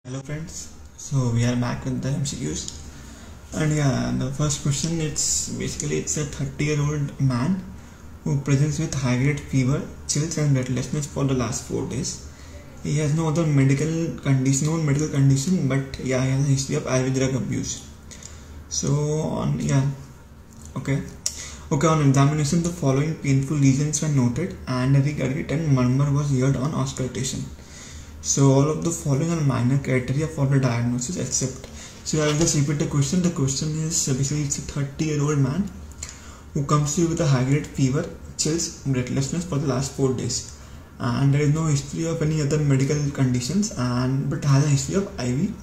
Hello friends, so we are back with the MCQs, and the first question, it's a 30-year-old man who presents with high-grade fever, chills and breathlessness for the last 4 days. He has no other medical condition, but he has a history of IV drug abuse. So on examination, the following painful lesions were noted and a regurgitant murmur was heard on auscultation. So all of the following are minor criteria for the diagnosis except. So I will just repeat the question. The question is basically it's a 30-year-old man who comes to you with a high-grade fever, chills, breathlessness for the last 4 days, and there is no history of any other medical conditions but has a history of IV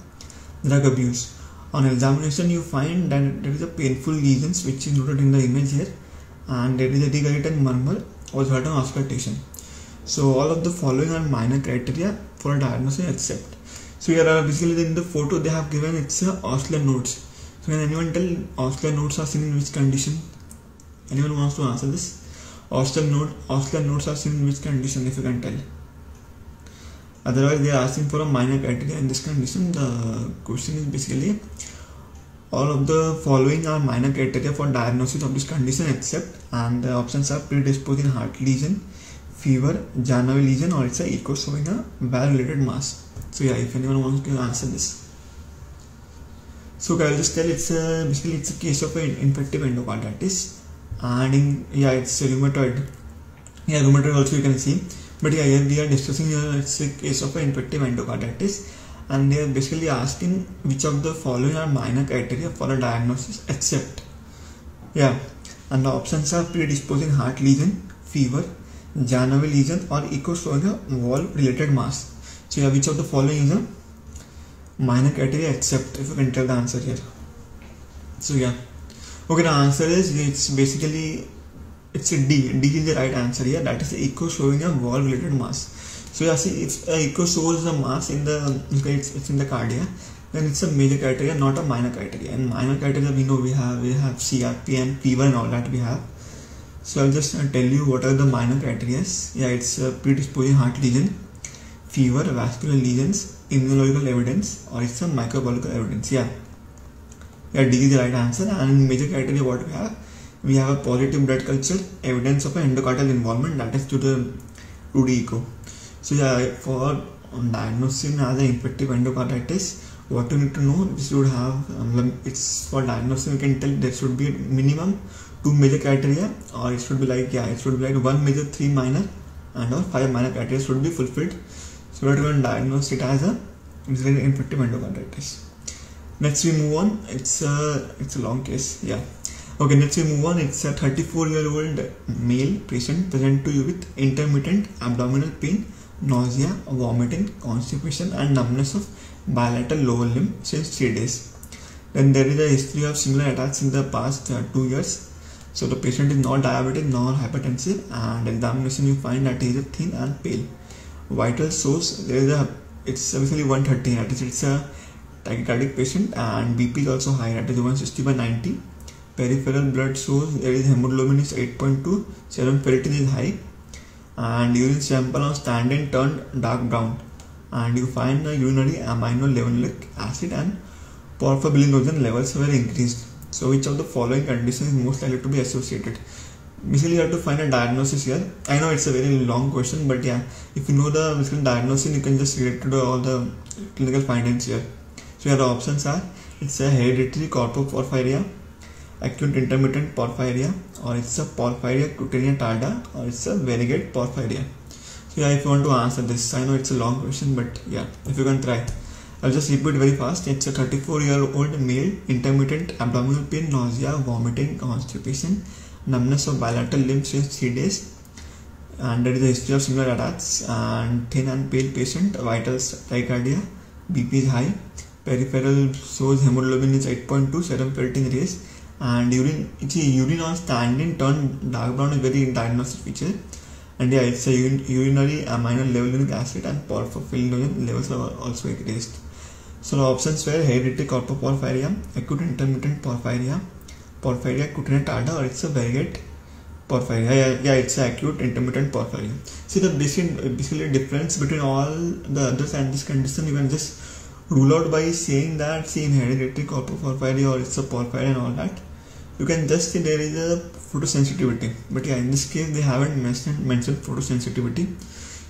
drug abuse. On examination, you find that there is a painful lesions which is noted in the image here, and there is a regurgitant murmur was heard on auscultation. So all of the following are minor criteria for diagnosis except. So here basically in the photo they have given it's oscillatory nodes. So can anyone tell oscillatory nodes are seen in which condition? Anyone wants to answer this? Oscillatory nodes are seen in which condition, if you can tell? Otherwise they are asking for a minor criteria in this condition. The question is basically all of the following are minor criteria for diagnosis of this condition except, and the options are predisposing heart lesion, fever, Janus lesion, or it's a echo showing a valve-related mass. So if anyone wants to answer this. So I will just tell it's a case of an infective endocarditis, and it's a rheumatoid. Rheumatoid also you can see. But here we are discussing it's a case of an infective endocarditis, and they are basically asking which of the following are minor criteria for a diagnosis except. And the options are predisposing heart lesion, fever, Janus lesion, or echo showing a valve related mass. So which of the following is a minor criteria except, if you can tell the answer here. So the answer is it's a D. D is the right answer here. That is echo showing a valve related mass. So if echo shows the mass in the it's in the cardia, then it's a major criteria, not a minor criteria. And minor criteria we know we have CRP and fever and all that we have. So I'll just tell you what are the minor criteria. It's predisposing heart lesion, fever, vascular lesions, immunological evidence, or it's a microbiological evidence. D is the right answer. And major criteria what we have a positive blood culture, evidence of an endocardial involvement, that is to the echo. So for diagnosing as an infective endocarditis, what you need to know, this should have it's for diagnosing you can tell there should be minimum 2 major criteria, or it should be like 1 major, 3 minor, and or 5 minor criteria should be fulfilled so that we can diagnose it as an infective endocarditis. Next we move on. It's a long case. Next we move on. It's a 34-year-old male patient present to you with intermittent abdominal pain, nausea, vomiting, constipation and numbness of bilateral lower limb since 3 days. Then there is a history of similar attacks in the past 2 years. So the patient is not diabetic nor hypertensive, and examination you find that he is thin and pale. Vital source, it's basically 130, that is it's a tachycardic patient, and BP is also high, that is 160/90. Peripheral blood shows there is hemoglobin is 8.2, serum ferritin is high, and urine sample on stand-in turned dark brown, and you find the urinary amino levulinic acid and porphobilinogen levels were increased. So which of the following conditions is most likely to be associated? Basically you have to find a diagnosis here. I know it's a very long question, but if you know the diagnosis you can just relate to all the clinical findings here. So the options are it's a hereditary corpoporphyria, acute intermittent porphyria, or it's a porphyria cutaneous tarda, or it's a variegate porphyria. So if you want to answer this, I know it's a long question, but if you can try. I'll just repeat very fast. It's a 34-year-old male, intermittent abdominal pain, nausea, vomiting, constipation, numbness of bilateral limbs since 3 days, and there is a history of similar attacks, and thin and pale patient, vitals tachycardia, BP is high, peripheral shows hemoglobin is 8.2, serum ferritin raised, and urine on stand-in turned dark brown is very diagnostic feature, and it's a urinary amino levulinic acid and porphobilinogen levels are also raised. So the options were hereditary corpoporphyria, acute intermittent porphyria, porphyria cutaneous tarda, or it's a variegate porphyria. It's acute intermittent porphyria. See the basically difference between all the others and this condition, you can just rule out by saying that see in hereditary porphyria or it's a porphyria and all that, you can just say there is a photosensitivity. But yeah, in this case they haven't mentioned photosensitivity,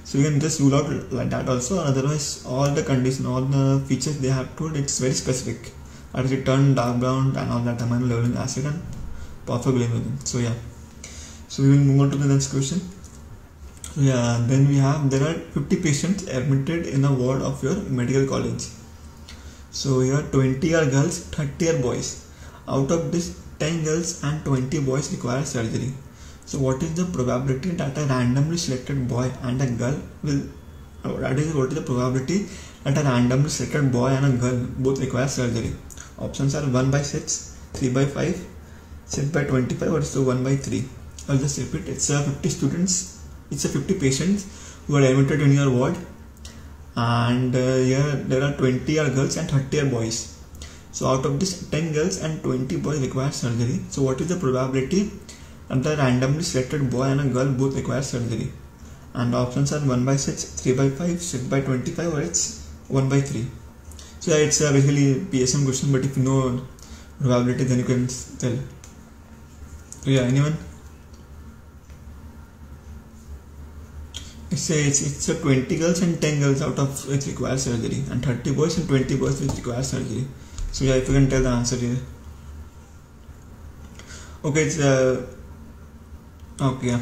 so you can just rule out like that also. Otherwise, all the condition, all the features they have told, it's very specific. As it turned dark brown and all that, amino leveling acid and porphyrin. So yeah, so we will move on to the next question. So yeah, then we have there are 50 patients admitted in a ward of your medical college. So here 20 are girls, 30 are boys. Out of this, 10 girls and 20 boys require surgery. So what is the probability that a randomly selected boy and a girl will, what is the probability that a randomly selected boy and a girl both require surgery? Options are 1 by 6, 3 by 5, 6 by 25 or so 1 by 3. I'll just repeat, it's 50 students, it's 50 patients who are admitted in your ward, and here there are 20 are girls and 30 are boys. So out of this, 10 girls and 20 boys require surgery. So what is the probability that the randomly selected boy and a girl both require surgery? And the options are 1 by 6, 3 by 5, 6 by 25 or it's 1 by 3. So yeah, it's basically PSM question, but if you know probability then you can tell. So yeah, anyone? It's 20 girls and 10 girls out of which require surgery, and 30 boys and 20 boys which require surgery. So yeah, if you can tell the answer here. Okay, it's okay, yeah.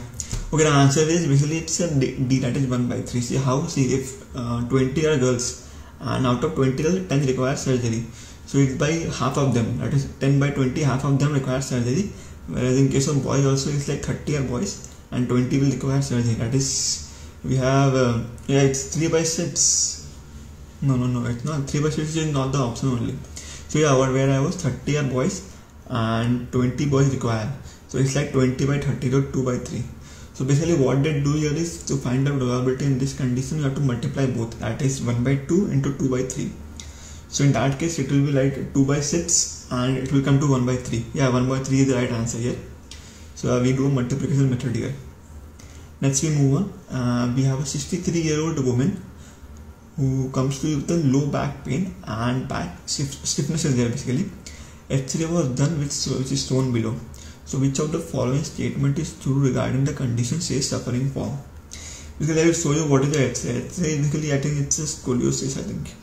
Okay, the answer is basically it's a D, that is 1 by 3. See how? See, if 20 are girls and out of 20 girls, 10 require surgery. So it's by half of them, that is 10 by 20, half of them require surgery. Whereas in case of boys also, it's like 30 are boys and 20 will require surgery. That is, we have, yeah, it's 3 by 6. No, it's not. 3 by 6 is not the option only. So yeah, where I was, 30 are boys and 20 boys require. So it's like 20 by 30 or 2 by 3. So basically what they do here is to find the probability in this condition, you have to multiply both. That is 1 by 2 into 2 by 3. So in that case, it will be like 2 by 6 and it will come to 1 by 3. Yeah, 1 by 3 is the right answer here. So we do a multiplication method here. Next we move on. We have a 63-year-old woman who comes to you with a low back pain and back stiffness is there basically. X-ray was done which is shown below. So which of the following statement is true regarding the condition she is suffering from? Because I will show you what is the X-ray. X-ray basically I think it's a scoliosis, I think.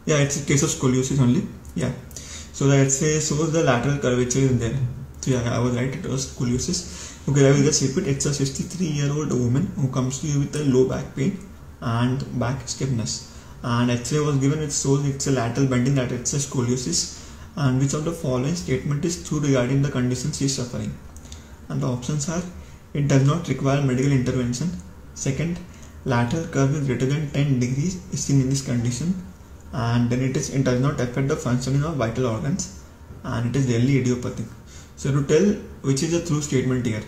Yeah, it's a case of scoliosis only. Yeah. So the X-ray shows the lateral curvature is there. So yeah, I was right, it was scoliosis. Okay, I will just repeat. It's a 63-year-old woman who comes to you with a low back pain and back stiffness. And X-ray was given, it shows it's a lateral bending, that it's a scoliosis. And which of the following statement is true regarding the condition she is suffering? And the options are, it does not require medical intervention. Second, lateral curve is greater than 10 degrees is seen in this condition. And then it does not affect the functioning of vital organs. And it is rarely idiopathic. So to tell which is a true statement here.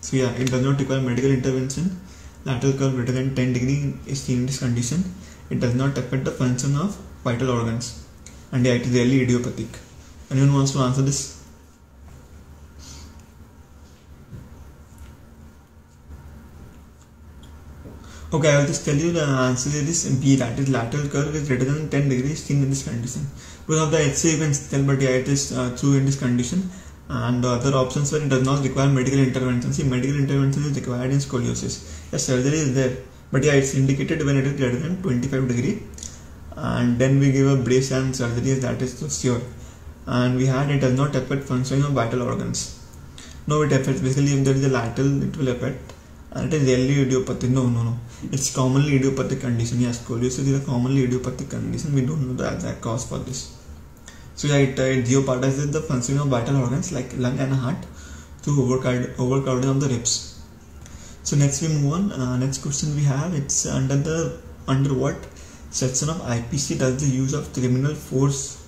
So yeah, it does not require medical intervention. Lateral curve greater than 10 degrees is seen in this condition. It does not affect the function of vital organs. And yeah, it is rarely idiopathic. Anyone wants to answer this? Okay, I will just tell you the answer is B, that is lateral curve is greater than 10 degrees seen in this condition. Because of the X-ray you can tell, but yeah, it is true in this condition. And the other options were it does not require medical intervention. See, medical intervention is required in scoliosis. Yes, surgery is there, but yeah, it's indicated when it is greater than 25 degree. And then we give a brace and surgery, that is sure. And we had it does not affect functioning of vital organs. No, it affects, basically if there is a lateral, it will affect. And it is rarely idiopathic. No. It's commonly idiopathic condition. Yes, scoliosis is a commonly idiopathic condition. We don't know the exact cause for this. So yeah, it jeopardizes the functioning of vital organs like lung and heart through overcrowding of the ribs. So next we move on. Next question we have, it's under what section of IPC does the use of criminal force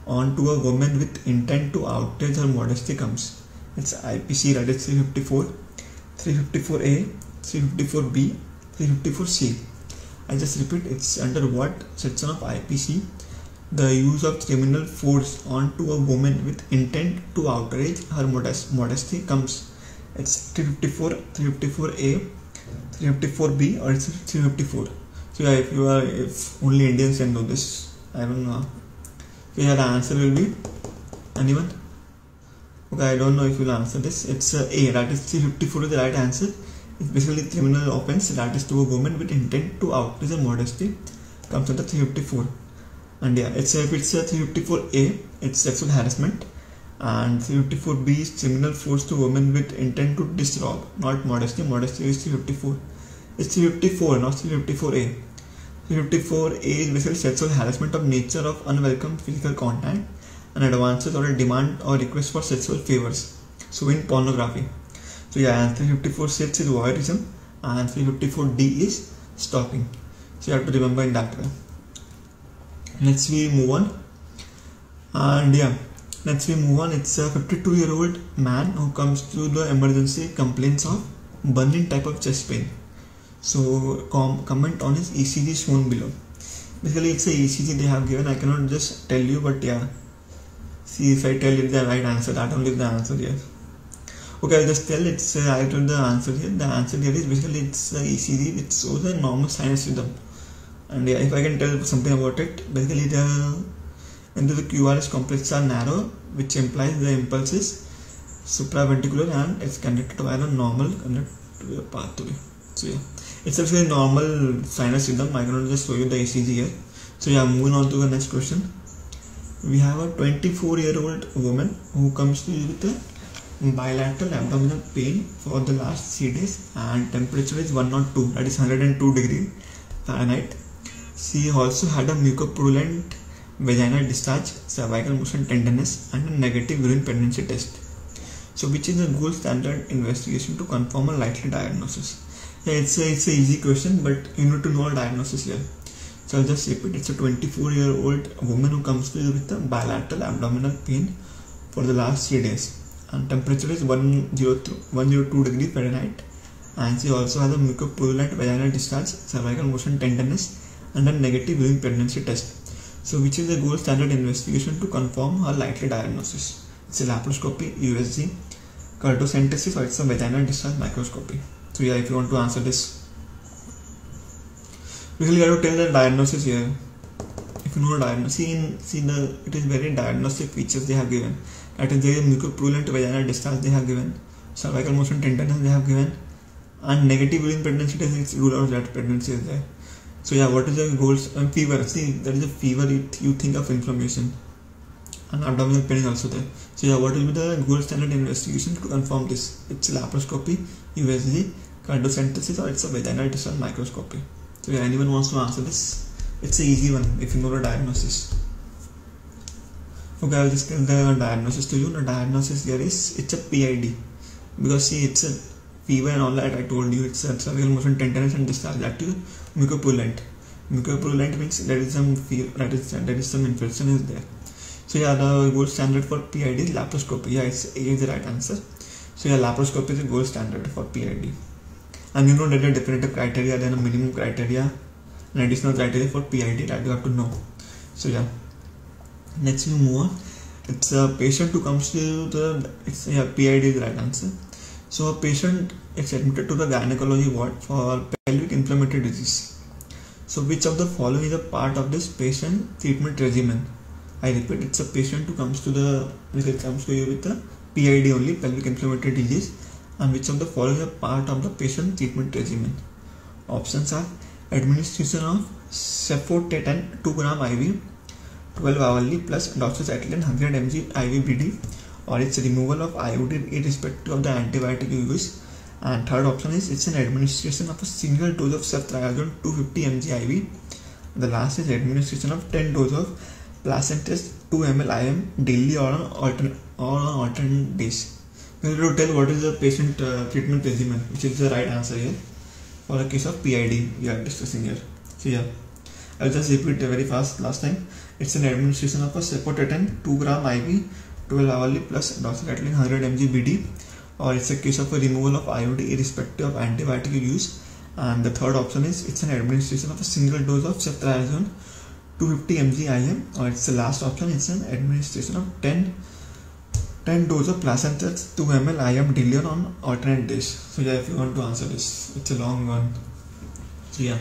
onto a woman with intent to outrage her modesty comes? It's IPC, that is 354, 354A, 354B, 354C. I just repeat, it's under what section of IPC the use of criminal force onto a woman with intent to outrage her modesty comes? It's 354, 354A, 354B or it's 354. So yeah, if only Indians can know this. I don't know. So yeah, the answer will be, anyone? Okay, I don't know if you'll answer this. It's A, that is 354 is the right answer. It's basically criminal offense, that is to a woman with intent to outreach and modesty, comes under 354. And yeah, if it's a 354A, it's sexual harassment, and 354B is criminal force to women with intent to disrobe, not modesty. Modesty is 354. It's 354, not 354A. 354A is basically sexual harassment of nature of unwelcome physical contact and advances or a demand or request for sexual favors. So in pornography. So yeah, 354C is voyeurism and 354D is stalking. So you have to remember in that way. Next we move on. And yeah, next we move on. It's a 52-year-old man who comes to the emergency, complains of burning type of chest pain. So comment on his ECG shown below. Basically it's a ECG they have given. I cannot just tell you, but yeah, see if I tell you the right answer, that only is the answer here. Okay, I'll just tell it's I told the answer here. The answer here is basically it's a ECG which shows a normal sinus rhythm. And yeah, if I can tell something about it, basically the QRS complex are narrow, which implies the impulse is supraventricular and it's conducted via a normal conductive pathway. So yeah, it's actually a normal sinus rhythm. I cannot just show you the ECG here. So yeah, moving on to the next question. We have a 24-year-old woman who comes to you with a bilateral abdominal pain for the last 3 days and temperature is 102, that is 102 degrees Fahrenheit. She also had a mucopurulent vaginal discharge, cervical motion tenderness and a negative urine pregnancy test. So which is the gold standard investigation to confirm a likely diagnosis? Yeah, it's a easy question, but you need to know a diagnosis here. So I'll just repeat. It's a 24-year-old woman who comes to you with a bilateral abdominal pain for the last 3 days and temperature is 102 degrees Fahrenheit, and she also has a mucopurulent vaginal discharge, cervical motion tenderness and a negative urine pregnancy test. So which is the gold standard investigation to confirm her likely diagnosis? It's a laparoscopy, USG, curtocentesis, or it's a vaginal discharge microscopy. So yeah, if you want to answer this, basically you have to tell the diagnosis here. If you know the diagnosis, it is very diagnostic features they have given. That is, there is mucopurulent vaginal discharge they have given, cervical motion tenderness they have given, and negative urine pregnancy test is rule out that pregnancy is there. So yeah, what is the gold fever? See, there is a fever. You think of inflammation, and abdominal pain is also there. So yeah, what will be the gold standard investigation to confirm this? It's a laparoscopy, USG, curtocentesis, or it's a vaginal discharge microscopy. So yeah, anyone wants to answer this? It's an easy one if you know the diagnosis. Okay, I'll just give the diagnosis to you. The diagnosis here is it's a PID, because see, it's a fever and all that I told you. It's a cervical motion tenderness and discharge. That is mucopurulent. Mucopurulent means there is some fever, there is some infection is there. So yeah, the gold standard for PID is laparoscopy. Yeah, it's A is the right answer. So yeah, laparoscopy is the gold standard for PID. And you know there are definitive criteria, then a minimum criteria, and additional criteria for PID that you have to know. So yeah, next we move on. It's a patient who comes to PID is the right answer. So a patient is admitted to the gynecology ward for pelvic inflammatory disease. So which of the following is a part of this patient treatment regimen? I repeat, it's a patient who comes to you with a PID only, pelvic inflammatory disease, and which of the following is a part of the patient treatment regimen? Options are administration of cefotetan 2 gram IV 12 hourly plus doxycycline 100 mg IV BD, or it's removal of iodine irrespective of the antibiotic you use. And third option is it's an administration of a single dose of ceftriaxone 250 mg IV. The last is administration of 10 dose of placentas 2 ml IM daily or on alternate days. We have to tell what is the patient treatment regimen, which is the right answer here for the case of PID we are discussing here. So yeah, I'll just repeat very fast last time. It's an administration of a cefotetan 2 gram IV 12 hourly plus doxycycline 100 mg BD, or it's a case of a removal of iodine irrespective of antibiotic you use. And the third option is it's an administration of a single dose of ceftriaxone 250 mg IM, or it's the last option, it's an administration of 10 dose of placenta 2 ml IM daily on alternate days. So yeah, if you want to answer this, it's a long one. So yeah,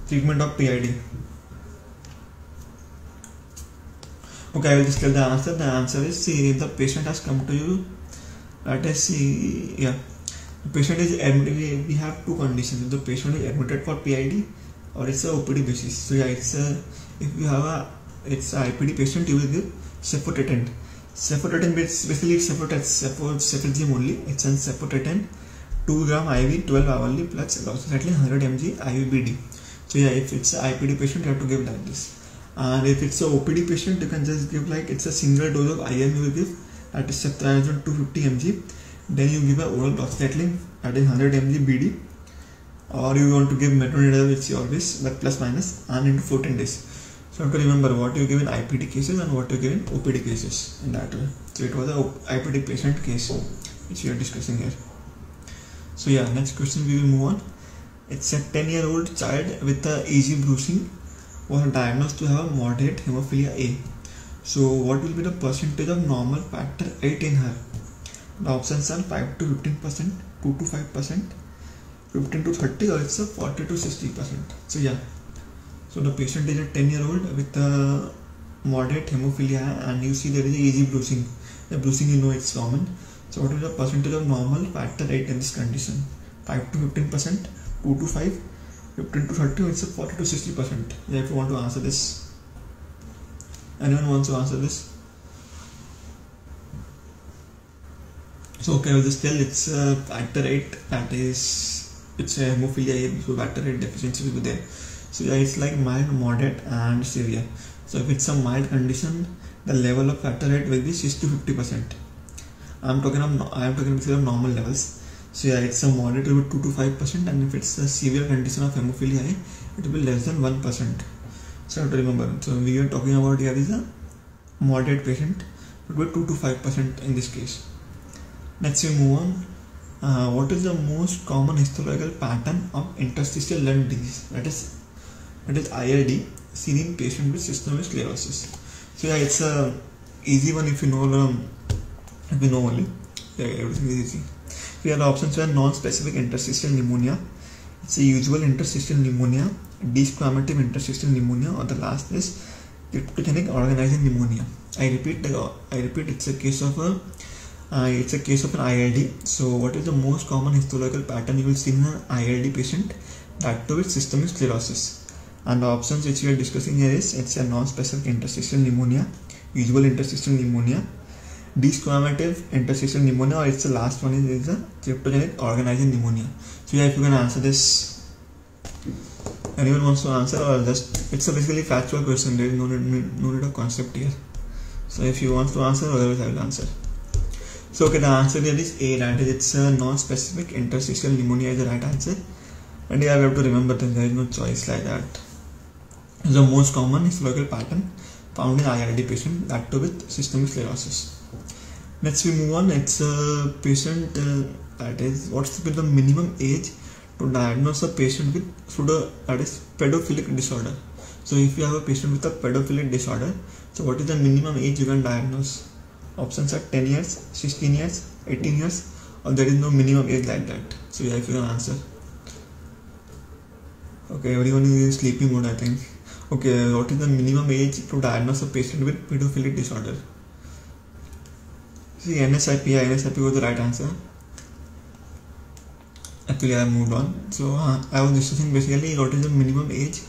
treatment of PID. Okay, I will just tell the answer. The answer is, see, if the patient has come to you, let us see, yeah, the patient is admitted. We have two conditions: if the patient is admitted for PID or it's a OPD basis. So yeah, it's a, if you have a, it's a IPD patient, you will give cefotetan. Cefotetan basically ceftriaxone only. It's an cefotetan 2 gram IV 12 hourly plus approximately 100 mg IVBD. So yeah, if it's a IPD patient, you have to give like this. And if it's a OPD patient, you can just give like, it's a single dose of IM you will give, that is ceftriaxone 250 mg. Then you give a oral doxycycline, that is 100 mg BD, or you want to give metronidazole, which you always, but plus minus, and into 14 days. So you have to remember what you give in IPD cases and what you give in OPD cases in that way. So it was a IPD patient case which we are discussing here. So yeah, next question we will move on. It's a 10-year-old child with a easy bruising was diagnosed to have moderate hemophilia A. So what will be the percentage of normal factor 8 in her? The options are 5 to 15%, 2 to 5%, 15 to 30, or it's a 40 to 60%. So yeah, so the patient is a 10-year-old with a moderate hemophilia, and you see there is a easy bruising. The bruising, you know, it's common. So what is the percentage of normal factor 8 in this condition? 5 to 15%, 2 to 5, 15 to 30, or it's a 40 to 60%. Yeah, if you want to answer this. Anyone wants to answer this? So okay, I will just tell, it's factor 8, that is, it's a hemophilia A, so factor 8 deficiency will be there. So yeah, it's like mild, moderate and severe. So if it's a mild condition, the level of factor 8 will be 6 to 50%. I am talking of normal levels. So yeah, it's a moderate, it will be 2 to 5%, and if it's a severe condition of hemophilia A, it will be less than 1%. So you have to remember. So we are talking about here is a moderate patient, it will be 2 to 5% in this case. Next we move on. What is the most common histological pattern of interstitial lung disease? That is ILD, seen in patient with systemic sclerosis. So yeah, it's a easy one if you know only. Yeah, everything is easy. So yeah, the options were non-specific interstitial pneumonia, it's a usual interstitial pneumonia, desquamative interstitial pneumonia, or the last is cryptogenic organizing pneumonia. I repeat, it's a case of an ILD. So what is the most common histological pattern you will see in an ILD patient, that too with systemic sclerosis? And the options which we are discussing here is, it's a non-specific interstitial pneumonia, usual interstitial pneumonia, desquamative interstitial pneumonia, or it's the last one is a cryptogenic organizing pneumonia. So yeah, if you can answer this. Anyone wants to answer, or just, it's a basically factual question, there is no need of concept here. So if you want to answer, otherwise I will answer. So okay, the answer here is A, that is, it's a non-specific interstitial pneumonia is the right answer. And yeah, we have to remember that there is no choice like that. It's the most common histological pattern found in ILD patient, that too with systemic sclerosis. Next we move on. It's a patient, that is, what's the minimum age to diagnose a patient with pedophilic disorder. So if you have a patient with a pedophilic disorder, so what is the minimum age you can diagnose? Options are 10 years, 16 years, 18 years, or there is no minimum age like that. So yeah, if you can answer. Okay, everyone is in sleepy mode, I think. Okay, what is the minimum age to diagnose a patient with pedophilic disorder? See, NSIP was the right answer. Actually, I have moved on. So I was discussing basically what is the minimum age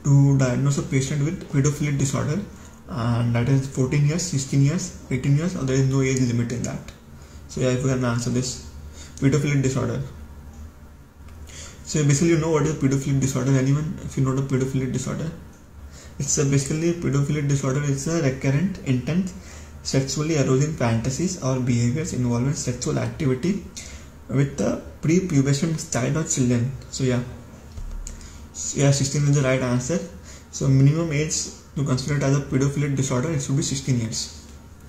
to diagnose a patient with pedophilic disorder, and that is 14 years, 16 years, 18 years, or there is no age limit in that. So yeah, if you can answer this, pedophilic disorder. So basically, you know what is pedophilic disorder? Anyone, if you know the pedophilic disorder? It's basically pedophilic disorder. It's a recurrent, intense, sexually arousing fantasies or behaviors involving sexual activity with the pre-pubescent child or children. So yeah, 16 is the right answer. So minimum age to consider it as a pedophilic disorder, it should be 16 years.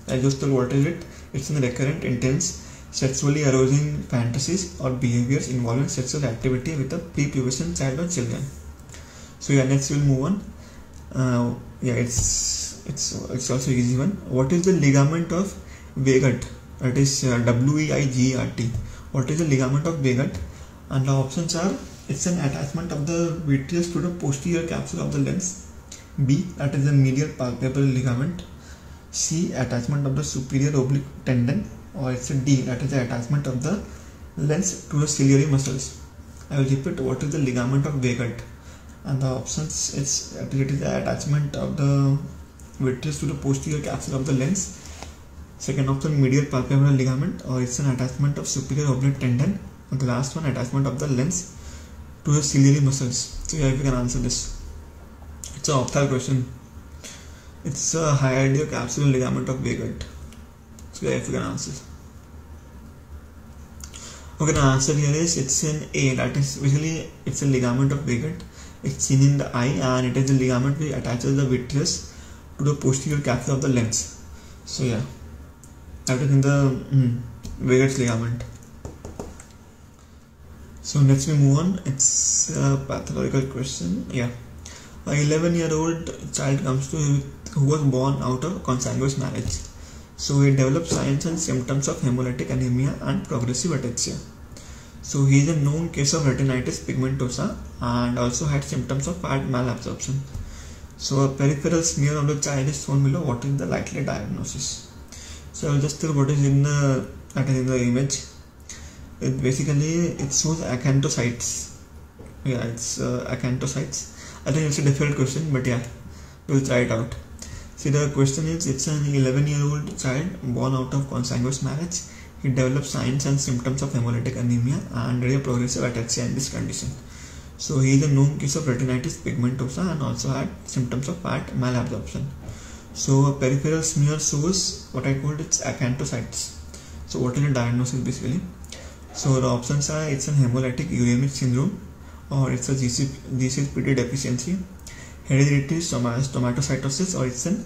I just told what is it? It's a recurrent, intense, sexually arousing fantasies or behaviors involving sexual activity with a pre-pubescent child or children. So yeah, next we'll move on. It's also easy one. What is the ligament of Weigert? That is WEIGERT. What is the ligament of Weigert? And the options are, it's an attachment of the vitreous to the posterior capsule of the lens. B, that is the medial palpebral ligament. C. Attachment of the superior oblique tendon, or it's a D, that is the attachment of the lens to the ciliary muscles. I will repeat, what is the ligament of Weigelt? And the options, it is the attachment of the vitreous to the posterior capsule of the lens. Second option, medial palpebral ligament, or it's an attachment of superior oblique tendon. And the last one, attachment of the lens to the ciliary muscles. So yeah, if you can answer this. It's an optional question. It's a hyoideo-capsular ligament of Weigelt. So yeah, if you can answer. Okay, the answer here is, it's an A, that is basically it's a ligament of Weigelt. It's seen in the eye, and it is a ligament which attaches the vitreous to the posterior capsule of the lens. So yeah, that is in the Weigelt's ligament. So next we move on. It's a pathological question. Yeah, a 11-year-old child comes to who was born out of consanguineous marriage. So he develops signs and symptoms of hemolytic anemia and progressive ataxia. So he is a known case of retinitis pigmentosa and also had symptoms of fat malabsorption. So a peripheral smear of the child is shown below. What is the likely diagnosis? So I will just tell what is in the image. It shows acanthocytes. Yeah, it's acanthocytes. I think it's a difficult question, but yeah, we'll try it out. See, the question is, it's an 11-year-old child born out of consanguineous marriage. He develops signs and symptoms of hemolytic anemia and progressive ataxia in this condition. So he is a known case of retinitis pigmentosa and also had symptoms of fat malabsorption. So a peripheral smear shows what I called it's acanthocytes. So what is the diagnosis basically? So the options are, it's an hemolytic uremic syndrome, or it's a GCPD deficiency, hereditary stomatocytosis, or it's an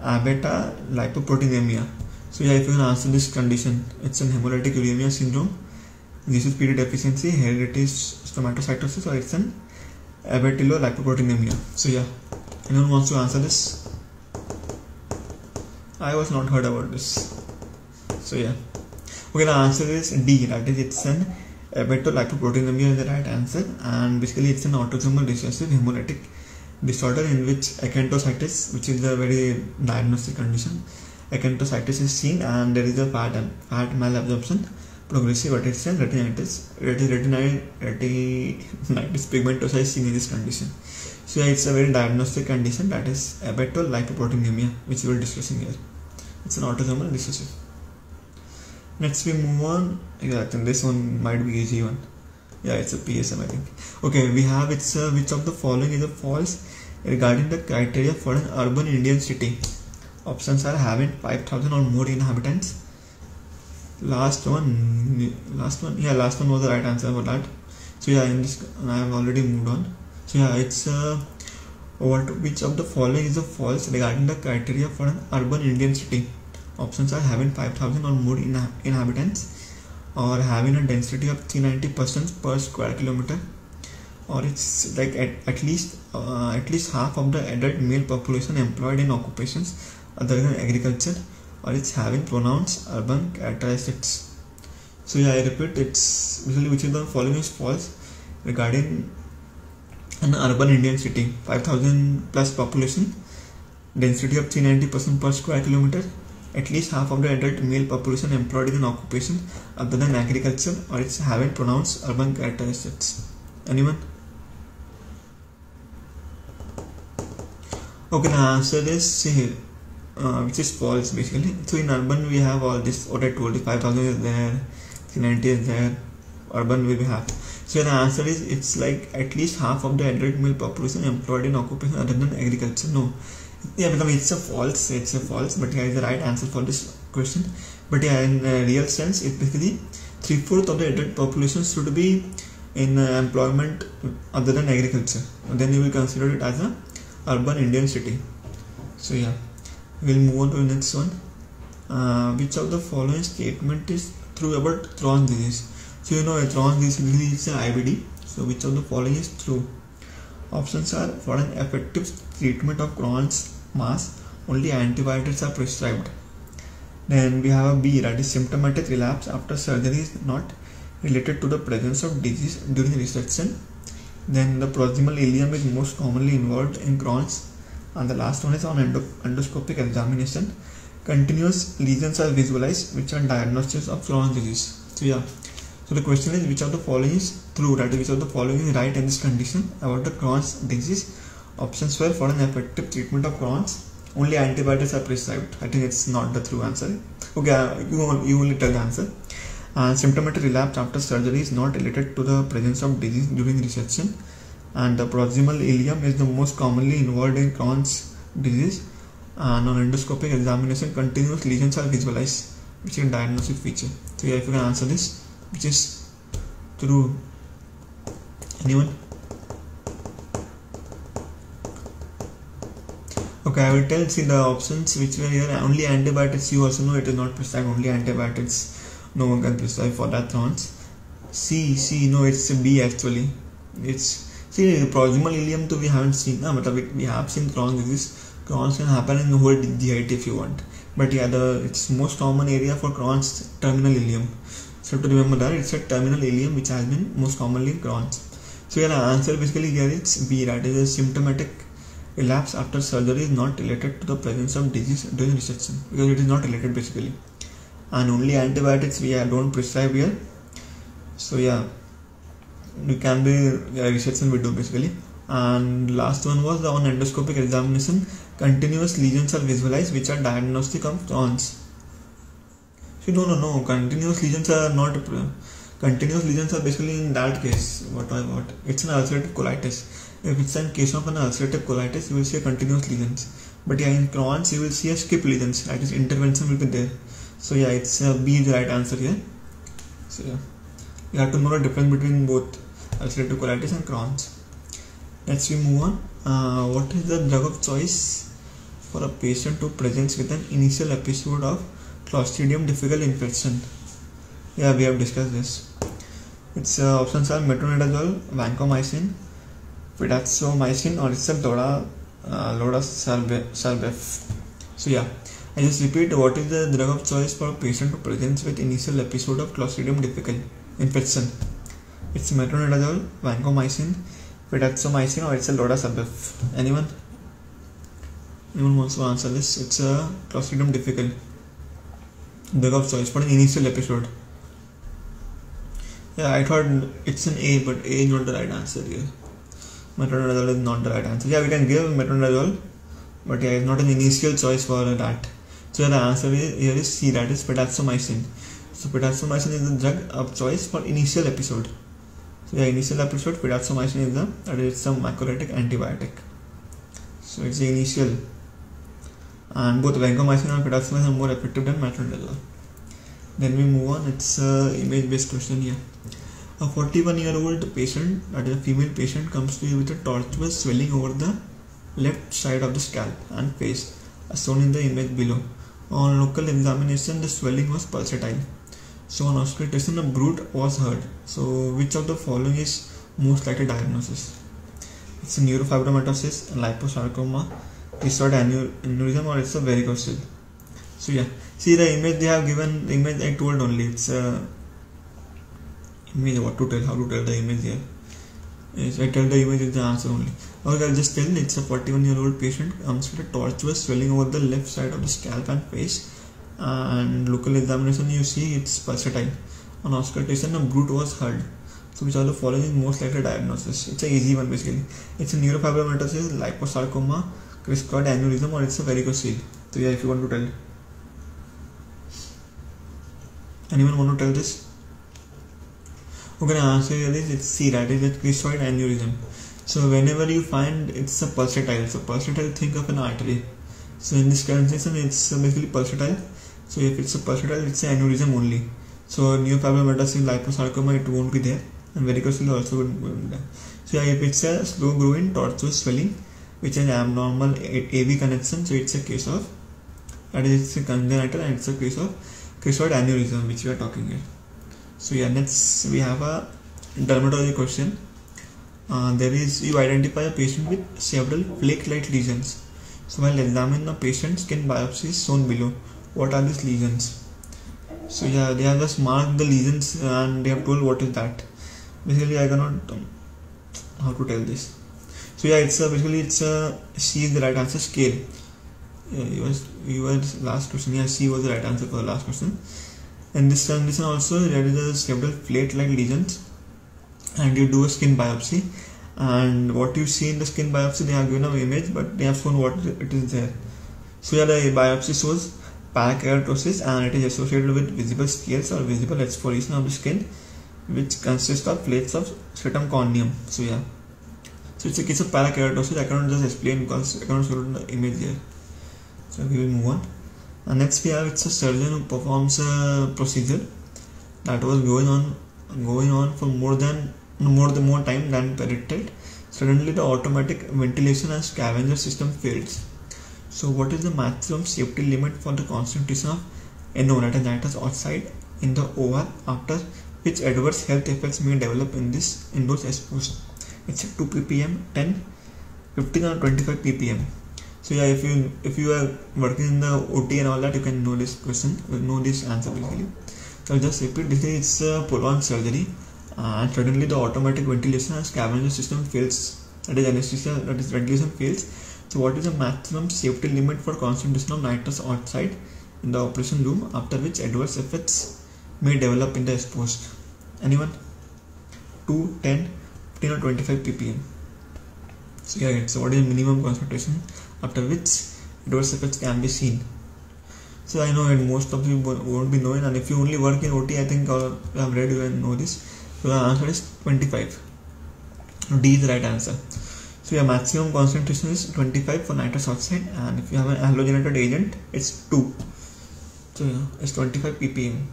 A-beta lipoproteinemia. So yeah, if you can answer this condition, it's an hemolytic uremia syndrome, GCPD deficiency, hereditary stomatocytosis, or it's an A-beta lipoproteinemia. So yeah, anyone wants to answer this? I was not heard about this. So yeah. Okay, the answer is D, that is, it's an A-beta lipoproteinemia is the right answer, and basically it's an autosomal recessive hemolytic disorder in which acanthocytis, which is a very diagnostic condition, acanthocytis is seen, and there is a fat malabsorption, progressive ataxia, retinitis pigmentosa is seen in this condition. So yeah, it's a very diagnostic condition, that is A-beta lipoproteinemia, which we will discussing here. It's an autosomal recessive. Next we move on. Yeah, I think this one might be easy one. Yeah, it's a PSM, I think. Okay, we have, it's which of the following is a false regarding the criteria for an urban Indian city? Options are having 5,000 or more inhabitants. Last one was the right answer for that. So yeah, in this I have already moved on. So yeah, it's which of the following is a false regarding the criteria for an urban Indian city? Options are having 5,000 or more inhabitants, or having a density of 390 persons per square kilometer, or it's like at least half of the adult male population employed in occupations other than agriculture, or it's having pronounced urban characteristics. So yeah, I repeat, it's usually which of the following is false regarding an urban Indian city: 5,000 plus population, density of 390% per square kilometer, at least half of the adult male population employed in occupation other than agriculture, or it's having pronounced urban characteristics. Anyone? Okay, the answer is which is false basically. So in urban we have all this, what I told you, 5,000 is there, 390 is there, urban we have. So the answer is, it's like at least half of the adult male population employed in occupation other than agriculture. No. Yeah, because it's a false, but yeah, is the right answer for this question. But yeah, in a real sense, it's basically 3/4 of the adult population should be in employment other than agriculture. Then you will consider it as a urban Indian city. So yeah, we'll move on to the next one. Which of the following statement is true about Crohn's disease? So you know, Crohn's disease is an IBD. So which of the following is true? Options are, for an effective treatment of Crohn's mass, only antibiotics are prescribed. Then we have a B, that is symptomatic relapse after surgery is not related to the presence of disease during resection. Then the proximal ileum is most commonly involved in Crohn's, And the last one is on endoscopic examination. Continuous lesions are visualized, which are diagnosis of Crohn's disease. So yeah. So the question is, which of the following is true? That is, which of the following is right in this condition about the Crohn's disease? Options were, for an effective treatment of Crohn's, only antibiotics are prescribed. I think it's not the true answer. Okay, you only tell the answer. And symptomatic relapse after surgery is not related to the presence of disease during resection. And the proximal ileum is the most commonly involved in Crohn's disease. And on endoscopic examination, continuous lesions are visualized, which is a diagnostic feature. So yeah, if you can answer this, which is true? Anyone? Okay, I will see the options which were here. Only antibiotics, you also know it is not prescribed. Only antibiotics, no one can prescribe for that Crohn's. C, no, it's B actually. It's, see, proximal ileum too we haven't seen. We have seen Crohn's disease. Crohn's can happen in the whole GIT if you want. But yeah, it's most common area for Crohn's terminal ileum. So to remember that, it's a terminal ileum which has been most commonly in Crohn's. So yeah, the answer basically here is B, that is a symptomatic relapse after surgery is not related to the presence of disease during resection, because it is not related basically. And only antibiotics we don't prescribe here. So yeah, we can be resection we do basically. And last one was the on endoscopic examination, continuous lesions are visualized, which are diagnostic of Crohn's. No. Continuous lesions are not. Continuous lesions are basically in that case. What? It's an ulcerative colitis. If it's a case of an ulcerative colitis, you will see continuous lesions. But yeah, in Crohn's, you will see a skip lesions. That is, intervention will be there. So yeah, it's B is the right answer here. So yeah, you have to know the difference between both ulcerative colitis and Crohn's. Next we move on. What is the drug of choice for a patient who presents with an initial episode of Clostridium difficile infection? Yeah, we have discussed this. Its options are metronidazole, vancomycin, fidaxomicin, or it's a lodasalbef. So yeah, I just repeat, what is the drug of choice for a patient who presents with initial episode of Clostridium difficile infection? It's metronidazole, vancomycin, fidaxomicin, or it's a lodasalbef. Anyone wants to answer this? It's a Clostridium difficile drug of choice for an initial episode. Yeah, I thought it's an A, but A is not the right answer here. Metronidazole is not the right answer. Yeah, we can give metronidazole, but yeah, it's not an initial choice for that. So yeah, the answer here is C, that is fidaxomicin. So fidaxomicin is the drug of choice for initial episode. So yeah, initial episode, fidaxomicin is some macrolactic antibiotic. So it's the initial. And both vancomycin and fidaxomicin are more effective than metronidazole. Then we move on. It's a image based question here. A 41-year-old patient, that is a female patient, comes to you with a tortuous swelling over the left side of the scalp and face, as shown in the image below. On local examination, the swelling was pulsatile. So on auscultation, a bruit was heard. So which of the following is most likely diagnosis? It's a neurofibromatosis, liposarcoma, rheumatoid aneurysm, or it's a varicocele. So yeah, see the image they have given. The image I told only. It's a image. What to tell? How to tell the image here? Yes, I tell the image is the answer only. Okay, I'll just tell. It's a 41-year-old patient comes with a tortuous swelling over the left side of the scalp and face. And local examination, you see it's pulsatile. On auscultation, a bruit was heard. So which are the following is most likely diagnosis? It's an easy one basically. It's a neurofibromatosis, liposarcoma, rheumatoid aneurysm, or it's a varicocele. So yeah, if you want to tell. Anyone want to tell this? Okay, the answer here is it's C, that is a rheumatoid aneurysm. So whenever you find it's a pulsatile, so pulsatile, think of an artery. So in this conversation, it's basically pulsatile. So if it's a pulsatile, it's an aneurysm only. So neurofibromatosis, liposarcoma, it won't be there, and varicocele also won't be there. So yeah, if it's a slow growing tortuous swelling, which is abnormal AV connection, so it's a case of, that is, it's a congenital, and it's a case of rheumatoid aneurysm which we are talking here. So yeah, next we have a dermatology question. There is, you identify a patient with several flake-like lesions. So while examining the patient's skin biopsy is shown below. What are these lesions? So yeah, they have just marked the lesions and they have told what is that. Basically, I cannot how to tell this. So yeah, it's basically it's C is the right answer. Scale. Yeah, yours last question. Yeah, C was the right answer for the last question. And this condition also, there is a several plate-like lesions, and you do a skin biopsy, and what you see in the skin biopsy, they have given an image, but they have shown what it is there. So yeah, the biopsy shows parakeratosis, and it is associated with visible scales or visible exfoliation of the skin, which consists of plates of stratum corneum. So yeah, so it's a case of parakeratosis. I cannot just explain because I cannot show the image here. So we will move on. And next we have, it's a surgeon who performs a procedure that was going on for more time than predicted. Suddenly the automatic ventilation and scavenger system fails. So what is the maximum safety limit for the concentration of NO, that is nitrous oxide, in the OR, after which adverse health effects may develop in those exposed? It's 2 ppm, 10, 15 or 25 ppm. So yeah, if you are working in the OT and all that, you can know this question, know this answer basically. So I'll just repeat. This is, it's a prolonged surgery, and suddenly the automatic ventilation and scavenger system fails. That is anesthesia, that is ventilation fails. So what is the maximum safety limit for concentration of nitrous oxide in the operation room, after which adverse effects may develop in the exposed? Anyone? 2, 10, 15 or 25 ppm. So yeah, so what is the minimum concentration after which adverse effects can be seen? So I know that most of you won't be knowing, and if you only work in OT, I think or you have read, you can know this. So the answer is 25. D is the right answer. So your maximum concentration is 25 for nitrous oxide, and if you have an halogenated agent, it's 2. So yeah, it's 25 ppm.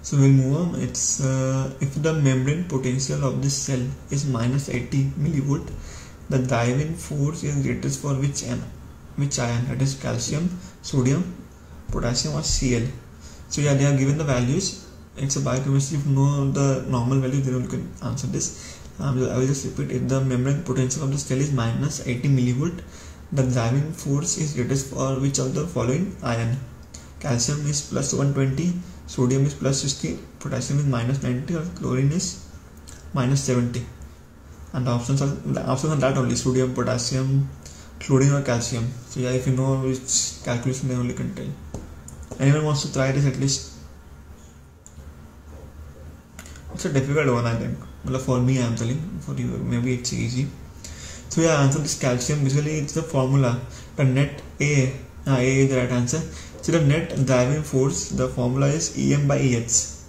So we'll move on. It's if the membrane potential of this cell is minus 80 millivolt, the driving force is greatest for which ion? That is calcium, sodium, potassium or Cl. So yeah, they are given the values. It's a biochemistry. If you know the normal value, then you can answer this. I will just repeat. If the membrane potential of the cell is minus 80 millivolt, the driving force is greatest for which of the following ion? Calcium is plus 120, sodium is plus 60, potassium is minus 90, or chlorine is minus 70. And the options are that only: sodium, potassium, chlorine or calcium. So yeah, if you know which calculation, they only can tell. Anyone wants to try this at least? It's a difficult one, I think. Well, for me, I am telling. For you, maybe it's easy. So yeah, answer this calcium. Basically, it's the formula. The net A is the right answer. So the net driving force, the formula is EM by EH.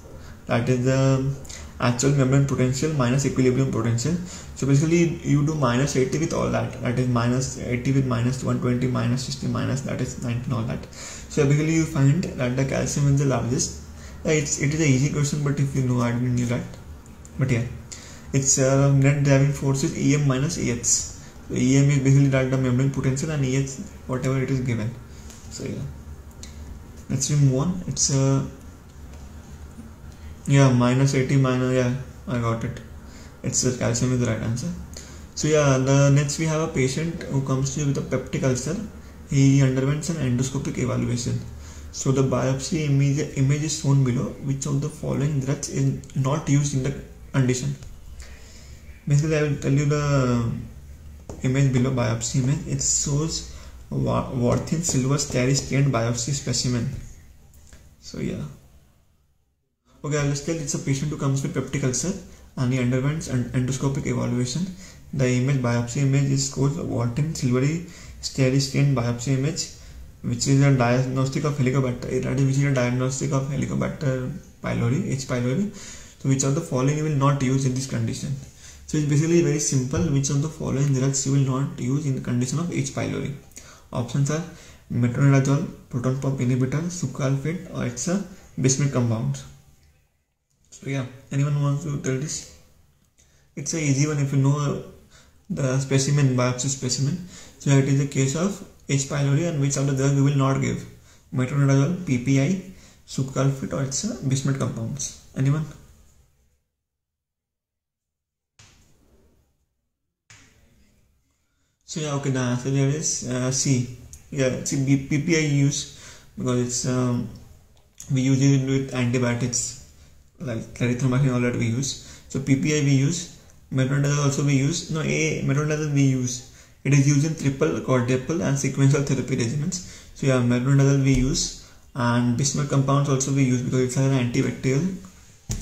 That is the actual membrane potential minus equilibrium potential. So basically you do minus 80 with all that. That is minus 80 with minus 120, minus 60, minus that is 90 all that. So basically you find that the calcium is the largest. It is an easy question, but if you know, I didn't know that. But yeah, its net driving force is EM minus EH. So EM is basically that the membrane potential, and EH whatever it is given. So yeah, let's move on. It's yeah, minus 80 minus, yeah, I got it. It's calcium is the right answer. So yeah, the next we have a patient who comes to you with a peptic ulcer. He underwent an endoscopic evaluation. So the biopsy image is shown below. Which of the following drugs is not used in the condition? Basically, I will tell you the image below, biopsy image. It shows Warthin silver steri stained biopsy specimen. So yeah. Okay, I'll just tell it's a patient who comes with peptic ulcer and he underwent an endoscopic evaluation. The image, biopsy image, is called Warthin silvery steri stained biopsy image, which is a diagnostic of Helicobacter. That is, which is a diagnostic of Helicobacter pylori, H. pylori. So which of the following you will not use in this condition? So it's basically very simple. Which of the following drugs you will not use in the condition of H. pylori? Options are metronidazole, proton pump inhibitor, sucralfate, or it's a bismuth compound. So yeah, anyone wants to tell this? It's an easy one if you know the specimen, biopsy specimen. So it is a case of H. pylori, and which of the drug you will not give? Metronidazole, PPI, sucralfate, or it's a bismuth compounds. Anyone? So yeah, okay, the answer here is C. Yeah, see, PPI use because it's we use it with antibiotics like clarithromycin, all that we use. So PPI we use, Metronidazole also we use. No, metronidazole we use. It is used in triple, quadruple and sequential therapy regimens. So yeah, metronidazole we use, and bismuth compounds also we use because it has an antibacterial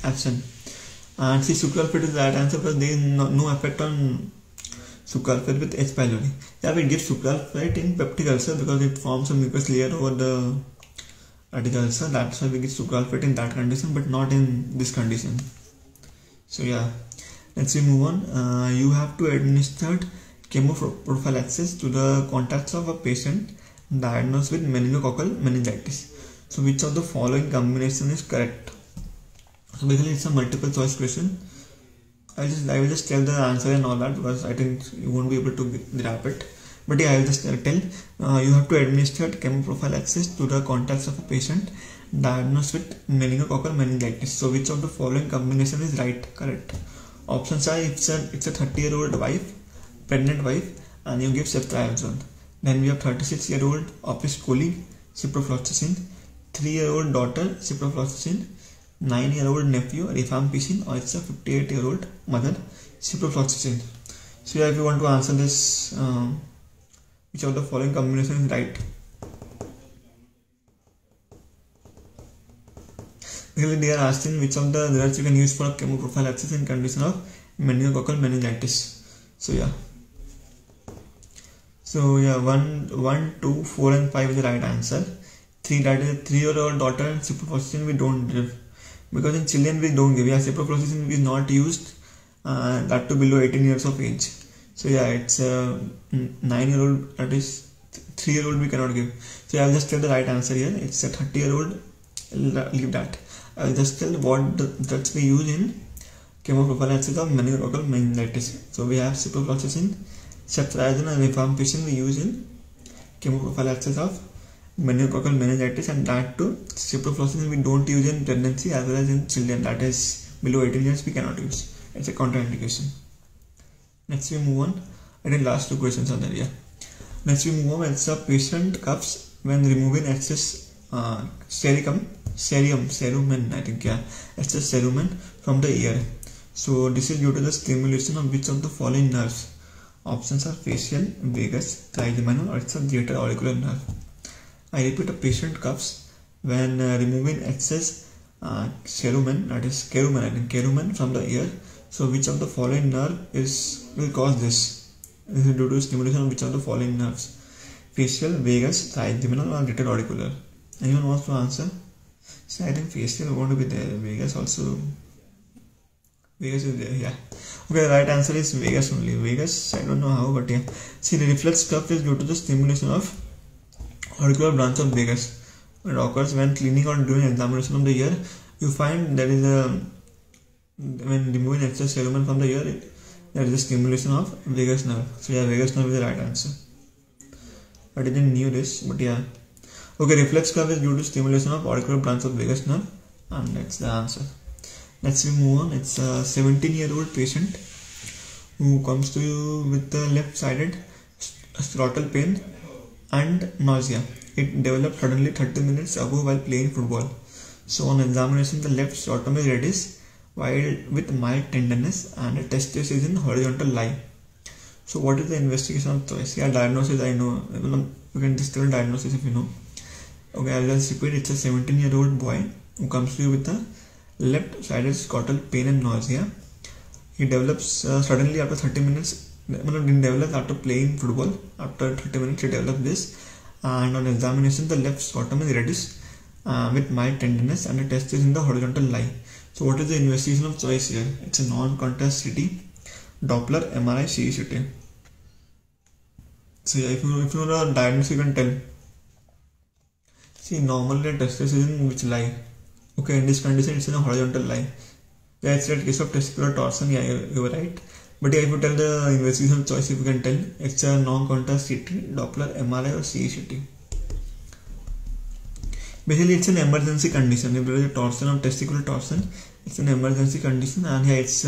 action. And see, sucralfate is the right answer because there is no effect on sucralfate with H. pylori. Yeah, we give sucralfate in peptic ulcer because it forms a mucus layer over the ulcer. That's why we give sucralfate in that condition, but not in this condition. So yeah, let's move on. You have to administer chemoprophylaxis to the contacts of a patient diagnosed with meningococcal meningitis. So which of the following combination is correct? So basically it's a multiple choice question. I will just tell the answer and all that because I think you won't be able to grab it. But yeah, I will just tell. You have to administer chemoprophylaxis to the contacts of a patient diagnosed with meningococcal meningitis. So which of the following combination is correct? Options are it's a 30-year-old wife, pregnant wife, and you give ceftriaxone. Then we have 36-year-old office colleague, ciprofloxacin, 3-year-old daughter, ciprofloxacin, 9-year-old nephew, rifampicin, or it's a 58-year-old mother, ciprofloxacin. So yeah, if you want to answer this, which of the following combination is right? Basically, they are asking which of the drugs you can use for chemoprophylaxis in condition of meningococcal meningitis. So yeah. So yeah, 1, 2, 4 and 5 is the right answer. 3, that is a 3-year-old daughter, and ciprofloxacin we don't give. Because in children we don't give. Yeah, ciprofloxacin is not used, that to below 18 years of age. So yeah, it's a 9-year-old, that is 3-year-old we cannot give. So yeah, I'll just tell the right answer here. It's a 30-year-old, leave that. I'll just tell what the drugs we use in chemoprophylaxis of meningococcal meningitis. So we have ciprofloxacin, ceftriaxone and rifampicin we use in chemoprophylaxis of meningococcal meningitis, and that too ciprofloxacin we don't use in pregnancy as well as in children, that is below 18 years we cannot use. It's a contraindication. Next we move on. I think last 2 questions are there. Yeah. Next we move on. It's a patient coughs when removing excess cerumen, I think, yeah, excess cerumen from the ear. So this is due to the stimulation of which of the following nerves? Options are facial, vagus, trigeminal, or it's a greater auricular nerve. I repeat, a patient coughs when removing excess cerumen, that is cerumen from the ear. So which of the following nerve will cause this? This is due to stimulation of which of the following nerves? Facial, vagus, trigeminal, or greater auricular? Anyone wants to answer? So I think facial won't be there. Vagus is there, yeah. Okay, the right answer is vagus only. Vagus, I don't know how, but yeah. See, the reflex cough is due to the stimulation of auricular branch of vagus. It occurs when cleaning or doing examination of the ear. You find there is when removing excess cerumen from the ear, there is a stimulation of vagus nerve. So yeah, vagus nerve is the right answer. I didn't knew this, but yeah. Okay, reflex cough is due to stimulation of auricular branch of vagus nerve, and that's the answer. Let's move on. It's a 17-year-old patient who comes to you with the left-sided scrotal pain and nausea. It developed suddenly 30 minutes ago while playing football. So on examination, the left scrotum is reddish while with mild tenderness and a testis is in horizontal lie. So what is the investigation of choice? Yeah, diagnosis I know. You can just tell diagnosis if you know. Okay, I'll just repeat. It's a 17-year-old boy who comes to you with a left-sided scrotal pain and nausea. He develops suddenly after 30 minutes. Didn't develop after playing football. After 30 minutes, he developed this. And on examination, the left scrotum is reddish with mild tenderness and the testis in the horizontal lie. So what is the investigation of choice here? It's a non-contrast CT, Doppler, MRI, CT. So yeah, if you know the diagnosis, you can tell. See, normally the testis is in which lie? Okay, in this condition, it's in a horizontal lie. Yeah, it's a case of testicular torsion. Yeah, you were right. But yeah, if you tell the investigation of choice, if you can tell, it's a non-contrast CT, Doppler, MRI, or CT. Basically, it's an emergency condition. If there is a torsion or testicular torsion, it's an emergency condition, and yeah, it's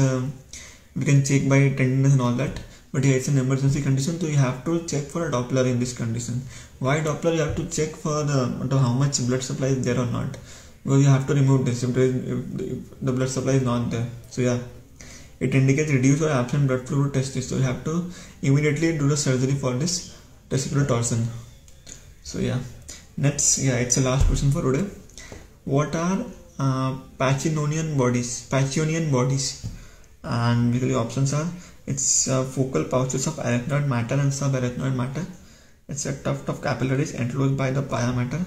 we can check by tenderness and all that. But yeah, it's an emergency condition, so you have to check for a Doppler in this condition. Why Doppler? You have to check for how much blood supply is there or not, because you have to remove this if the blood supply is not there. So yeah, it indicates reduced or absent blood flow to testis. So you have to immediately do the surgery for this testicular torsion. So yeah, next, it's the last question for today. What are Pachyonian bodies? And basically options are, it's focal pouches of arachnoid matter and subarachnoid matter. It's a tuft of capillaries enclosed by the pia mater,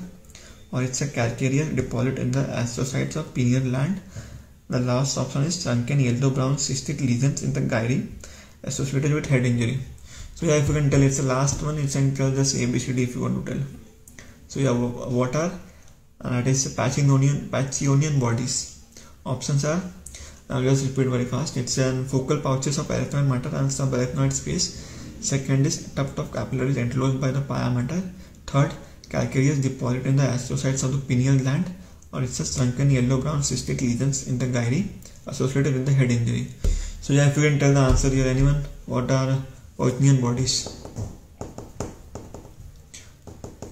or it's a calcareous deposit in the astrocytes of pineal gland. The last option is sunken yellow-brown cystic lesions in the gyri associated with head injury. So yeah, if you can tell, it's the last one. You can tell just ABCD if you want to tell. So yeah, what are that is Pachyonian bodies. Options are, I'll just repeat very fast. It's focal pouches of arachnoid matter and subarachnoid space. Second is tuft of capillaries enclosed by the pia mater. Third, calcareous deposit in the astrocytes of the pineal gland, or it's a sunken yellow-brown cystic lesions in the gyri associated with the head injury. So yeah, if you can tell the answer here, anyone, what are Pachyonian bodies?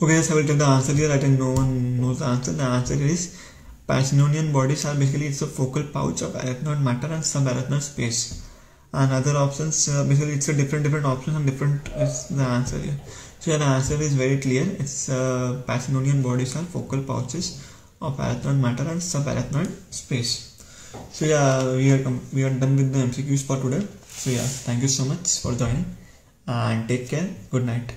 Okay, yes, I will tell the answer here. I think no one knows the answer. The answer is Pachyonian bodies are basically, it's a focal pouch of arachnoid matter and subarachnoid space. And other options, basically it's a different options and different is the answer here. So yeah, the answer is very clear. It's Pachyonian bodies are focal pouches of arachnoid matter and subarachnoid space. So yeah, we are done with the MCQs for today. So yeah, thank you so much for joining and take care. Good night.